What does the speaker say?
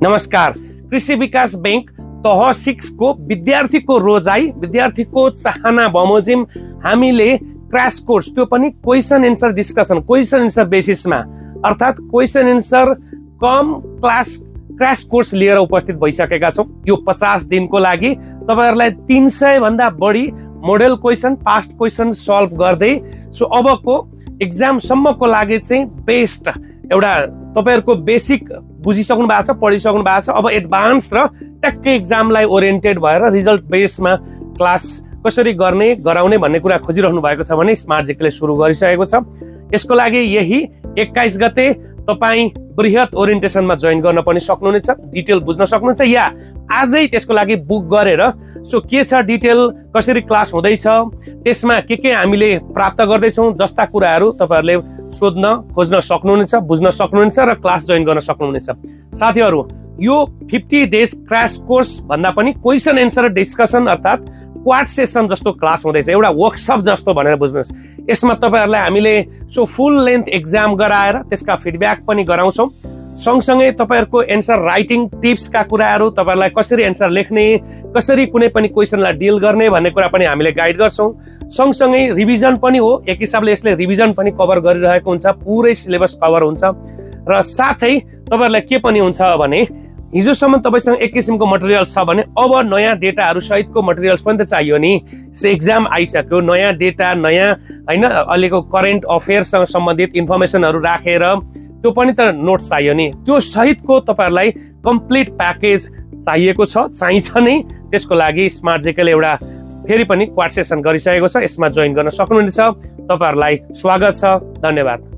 नमस्कार। कृषि विकास बैंक तह 6 को विद्यार्थीको रोजाई, विद्यार्थीको चाहना बमोजिम हामीले क्राश कोर्स, त्यो पनि question answer discussion, question answer बेसिसमा, अर्थात् question answer cum class crash course लिएर उपस्थित भइसकेका छौं। यो 50 दिनको लागि तपाईहरुलाई 300 भन्दा बढी model question, past question solve गर्दै सो अबको एक्जाम सम्मको लागि चाहिँ बेस्ट एउटा तपाईहरुको बेसिक बुझिसक्नु भएको छ, पढिसक्नु भएको छ। अब एडभान्स र टक्कै एक्जामलाई ओरिएन्टेड भएर रिजल्ट बेसमा क्लास कसरी गर्ने गराउने भन्ने कुरा खोजिरहनु भएको छ भने स्मार्ट जेकेले सुरु गरिसकेको छ। यसको लागि यही 21 गते तपाई बृहत ओरिएन्टेसनमा जोइन गर्न पनि सक्नुहुनेछ, डिटेल बुझ्न सक्नुहुन्छ, या आजै त्यसको लागि बुक गरेर सो के छ डिटेल, कसरी क्लास हुँदैछ, त्यसमा के हामीले प्राप्त गर्दैछौं जस्ता कुराहरू तपाईहरुले सोध्न खोज्न सक्नुहुनेछ, बुझ्न सक्नुहुनेछ र क्लास जोइन गर्न सक्नुहुनेछ। साथीहरु, यो 50 डेज क्राश कोर्स भन्दा पनि क्वेशन एन्सर डिस्कसन अर्थात् क्वाड सेसन जस्तो क्लास हुँदैछ, एउटा वर्कसप जस्तो भनेर बुझ्नुस्। यसमा तपाईहरुलाई हामीले सो फुल लेन्थ एक्जाम गराएर त्यसका फिडब्याक पनि गराउँछौं। सँगसँगै तपाईहरुको एन्सर राइटिङ टिप्सका कुराहरू, तपाईहरुलाई कसरी एन्सर लेख्ने, कसरी कुनै पनि क्वेशनलाई डिल गर्ने भन्ने कुरा पनि हामीले गाइड गर्छौं। सँगसँगै रिभिजन पनि हो, एक हिसाबले यसले रिभिजन पनि कभर गरिरहेको हुन्छ, पुरै सिलेबस कभर हुन्छ। र साथै तपाईहरुलाई के पनि हुन्छ भने हिजोसम्म तपाईसँग एक किसिमको मटेरियल छ भने अब नयाँ डेटाहरू सहितको मटेरियल्स पनि त चाहियो नि। एक्जाम आइसक्यो, नयाँ डेटा, नयाँ हैन अहिलेको करेन्ट अफेयर्ससँग सम्बन्धित इन्फर्मेसनहरू राखेर त्यो पनि त नोट्स चाहियो नि। त्यो सहितको तपाईहरुलाई कम्प्लिट प्याकेज चाहिएको छ, चाहिन्छ नै। त्यसको लागि स्मार्ट जेकेले एउटा फेरि पनि क्वाड सेसन गरिसकेको छ, यसमा जोइन गर्न सक्नुहुनेछ। तपाईहरुलाई स्वागत छ। धन्यवाद।